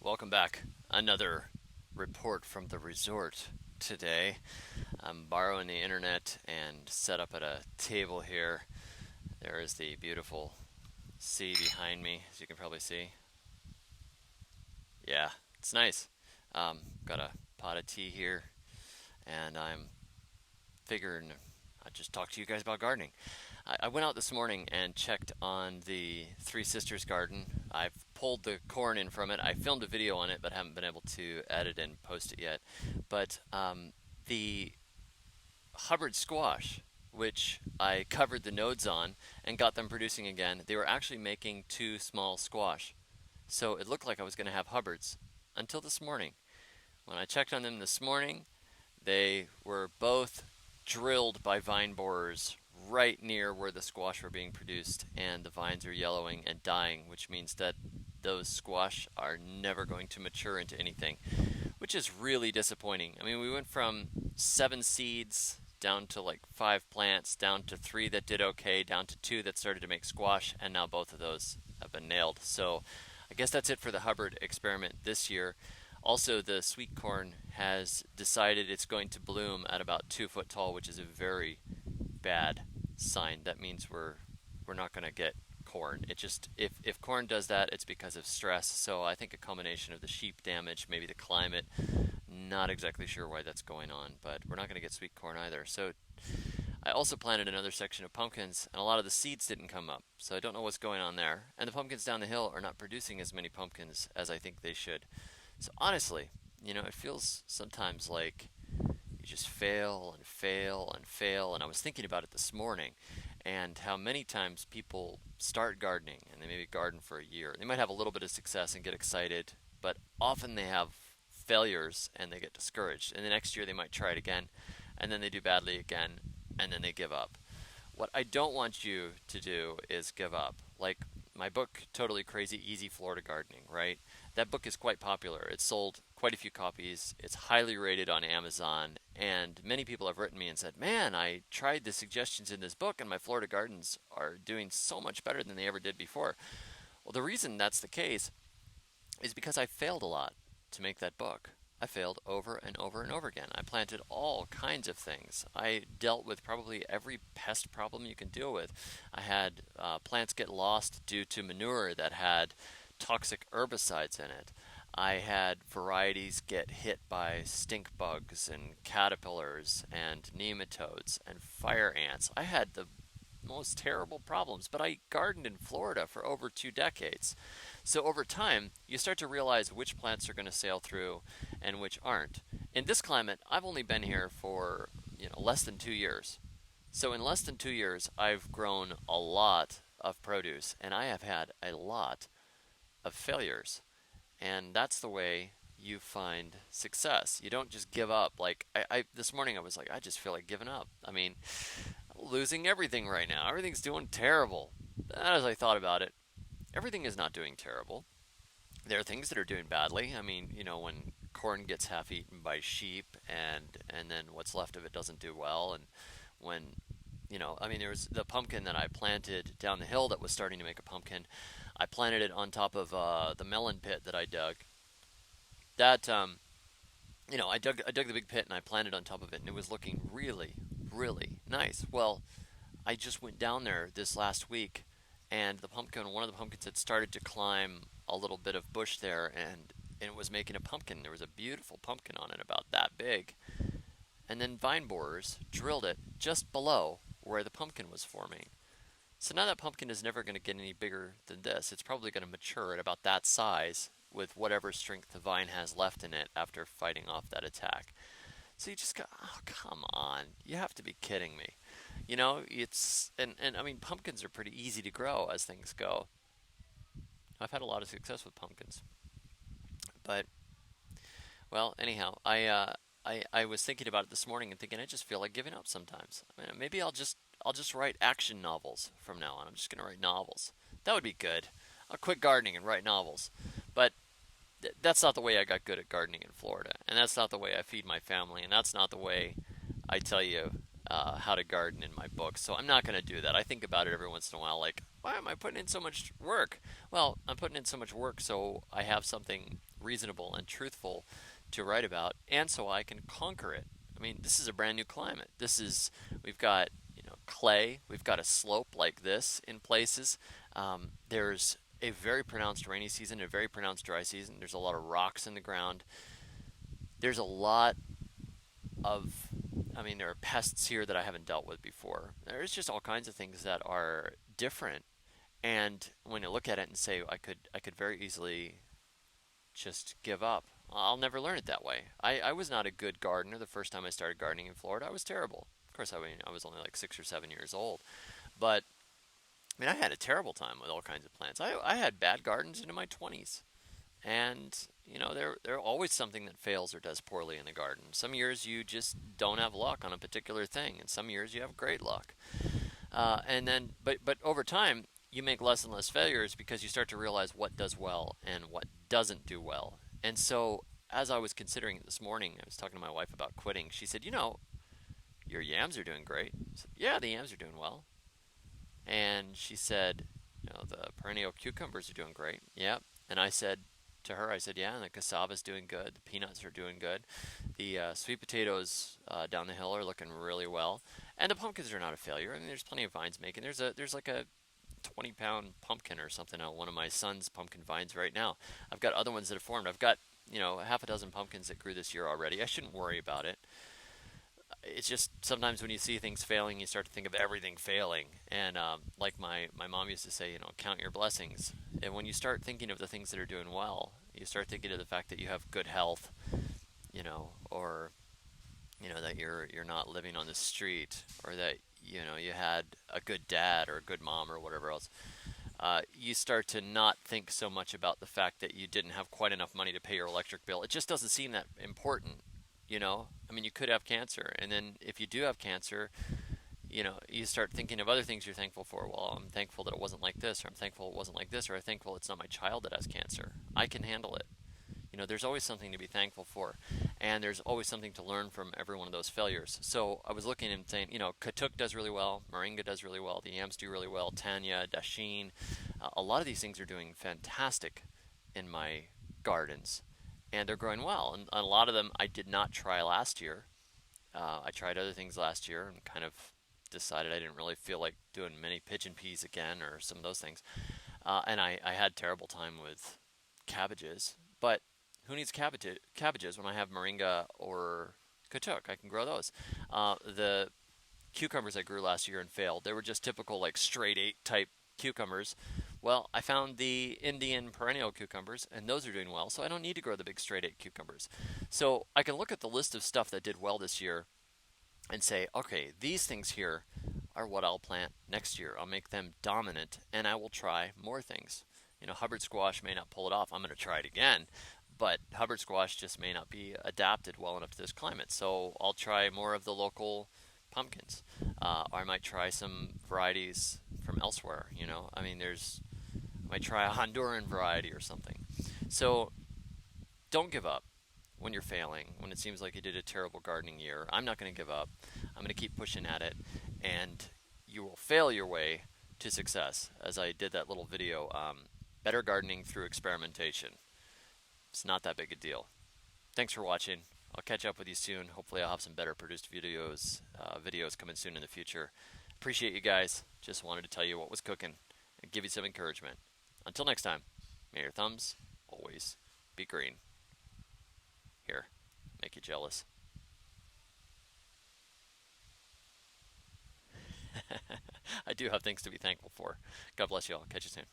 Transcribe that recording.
welcome back. Another report from the resort today. I'm borrowing the internet and set up at a table here. There is the beautiful sea behind me, as you can probably see. Yeah, it's nice. Got a pot of tea here, and I'm figuring I'd just talk to you guys about gardening. I went out this morning and checked on the Three Sisters garden. I've pulled the corn in from it. I filmed a video on it, but haven't been able to edit and post it yet. But the Hubbard squash, which I covered the nodes on and got them producing again, they were actually making two small squash. So it looked like I was going to have Hubbards until this morning. When I checked on them this morning, they were both drilled by vine borers right near where the squash were being produced, and the vines are yellowing and dying, which means that those squash are never going to mature into anything, which is really disappointing. I mean, we went from 7 seeds down to like 5 plants, down to 3 that did okay, down to 2 that started to make squash, and now both of those have been nailed. So I guess that's it for the Hubbard experiment this year. Also, the sweet corn has decided it's going to bloom at about 2 foot tall, which is a very bad sign. That means we're not going to get corn. It just if corn does that, it's because of stress. So I think a combination of the sheep damage, maybe the climate. Not exactly sure why that's going on, but we're not going to get sweet corn either. So I also planted another section of pumpkins, and a lot of the seeds didn't come up. So I don't know what's going on there. And the pumpkins down the hill are not producing as many pumpkins as I think they should. So honestly, it feels sometimes like you just fail and fail and fail. And I was thinking about it this morning and how many times people start gardening and they maybe garden for a year. They might have a little bit of success and get excited, but often they have failures and they get discouraged. And the next year they might try it again, and then they do badly again, and then they give up. What I don't want you to do is give up. Like my book, Totally Crazy Easy Florida Gardening, right? That book is quite popular. It's sold quite a few copies. It's highly rated on Amazon, and many people have written me and said, "Man, I tried the suggestions in this book and my Florida gardens are doing so much better than they ever did before." Well, the reason that's the case is because I failed a lot to make that book. I failed over and over and over again. I planted all kinds of things. I dealt with probably every pest problem you can deal with. I had plants get lost due to manure that had toxic herbicides in it. I had varieties get hit by stink bugs and caterpillars and nematodes and fire ants. I had the most terrible problems, but I gardened in Florida for over 2 decades. So over time, you start to realize which plants are going to sail through and which aren't. In this climate, I've only been here for, less than 2 years. So in less than 2 years, I've grown a lot of produce, and I have had a lot of failures. And that's the way you find success. You don't just give up. Like I this morning I was like, I just feel like giving up. I mean, losing everything right now. Everything's doing terrible. As I thought about it, everything is not doing terrible. There are things that are doing badly. I mean, when corn gets half eaten by sheep and then what's left of it doesn't do well, and when I mean, there was the pumpkin that I planted down the hill that was starting to make a pumpkin. I planted it on top of the melon pit that I dug. That I dug the big pit and I planted on top of it, and it was looking really, really nice. Well, I just went down there this last week, and one of the pumpkins had started to climb a little bit of bush there, and it was making a pumpkin. There was a beautiful pumpkin on it, about that big. And then vine borers drilled it just below where the pumpkin was forming. So now that pumpkin is never going to get any bigger than this. It's probably going to mature at about that size with whatever strength the vine has left in it after fighting off that attack. So you just go, oh, come on. You have to be kidding me. And I mean, pumpkins are pretty easy to grow as things go. I've had a lot of success with pumpkins. But, well, anyhow, I was thinking about it this morning and thinking I just feel like giving up sometimes. I mean, maybe I'll just write action novels from now on. I'm just going to write novels. That would be good. I'll quit gardening and write novels. But that's not the way I got good at gardening in Florida, and that's not the way I feed my family, and that's not the way I tell you how to garden in my books. So I'm not going to do that. I think about it every once in a while, like, why am I putting in so much work? Well, I'm putting in so much work so I have something reasonable and truthful to write about, and so I can conquer it. I mean, this is a brand new climate. We've got, clay, we've got a slope like this in places. There's a very pronounced rainy season, a very pronounced dry season. There's a lot of rocks in the ground. There's a lot of, there are pests here that I haven't dealt with before. There's just all kinds of things that are different. And when you look at it and say, I could very easily just give up. I'll never learn it that way. I was not a good gardener the first time I started gardening in Florida. I was terrible. Of course, I was only like 6 or 7 years old. But, I had a terrible time with all kinds of plants. I had bad gardens into my 20s. And, there always something that fails or does poorly in the garden. Some years you just don't have luck on a particular thing, and some years you have great luck. But over time, you make less and less failures because you start to realize what does well and what doesn't do well. And so, as I was considering it this morning, I was talking to my wife about quitting. She said, your yams are doing great. I said, yeah, the yams are doing well. And she said, the perennial cucumbers are doing great. Yep. And I said to her, yeah, and the cassava's doing good. The peanuts are doing good. The sweet potatoes down the hill are looking really well. And the pumpkins are not a failure. There's plenty of vines making. There's like a 20-pound pumpkin or something on one of my son's pumpkin vines right now. I've got other ones that have formed. I've got, half a dozen pumpkins that grew this year already. I shouldn't worry about it. It's just sometimes when you see things failing, you start to think of everything failing. And like my mom used to say, count your blessings. And when you start thinking of the things that are doing well, you start thinking of the fact that you have good health, or that you're not living on the street, or that you had a good dad or a good mom or whatever else. You start to not think so much about the fact that you didn't have quite enough money to pay your electric bill. It just doesn't seem that important. You could have cancer, and then if you do have cancer, you start thinking of other things you're thankful for. Well, I'm thankful that it wasn't like this, or I'm thankful it wasn't like this, or I'm thankful it's not my child that has cancer. I can handle it. There's always something to be thankful for, and there's always something to learn from every one of those failures. So I was looking and saying, Katuk does really well, Moringa does really well, the yams do really well, Tanya, Dasheen, a lot of these things are doing fantastic in my gardens, and they're growing well. And a lot of them I did not try last year. I tried other things last year and kind of decided I didn't really feel like doing mini pigeon peas again or some of those things. And I had terrible time with cabbages, but who needs cabbages when I have moringa or katuk? I can grow those. The cucumbers I grew last year and failed. They were just typical like straight 8 type cucumbers. Well, I found the Indian perennial cucumbers, and those are doing well, so I don't need to grow the big straight 8 cucumbers. So I can look at the list of stuff that did well this year and say, okay, these things here are what I'll plant next year. I'll make them dominant, and I will try more things. Hubbard squash may not pull it off. I'm going to try it again. But Hubbard squash just may not be adapted well enough to this climate. So I'll try more of the local pumpkins. Or I might try some varieties from elsewhere. I might try a Honduran variety or something. So don't give up when you're failing, when it seems like you did a terrible gardening year. I'm not going to give up. I'm going to keep pushing at it, and you will fail your way to success, as I did that little video, Better Gardening Through Experimentation. It's not that big a deal. Thanks for watching. I'll catch up with you soon. Hopefully I'll have some better produced videos coming soon in the future. Appreciate you guys. Just wanted to tell you what was cooking and give you some encouragement. Until next time, may your thumbs always be green. Here, make you jealous. I do have things to be thankful for. God bless you all. Catch you soon.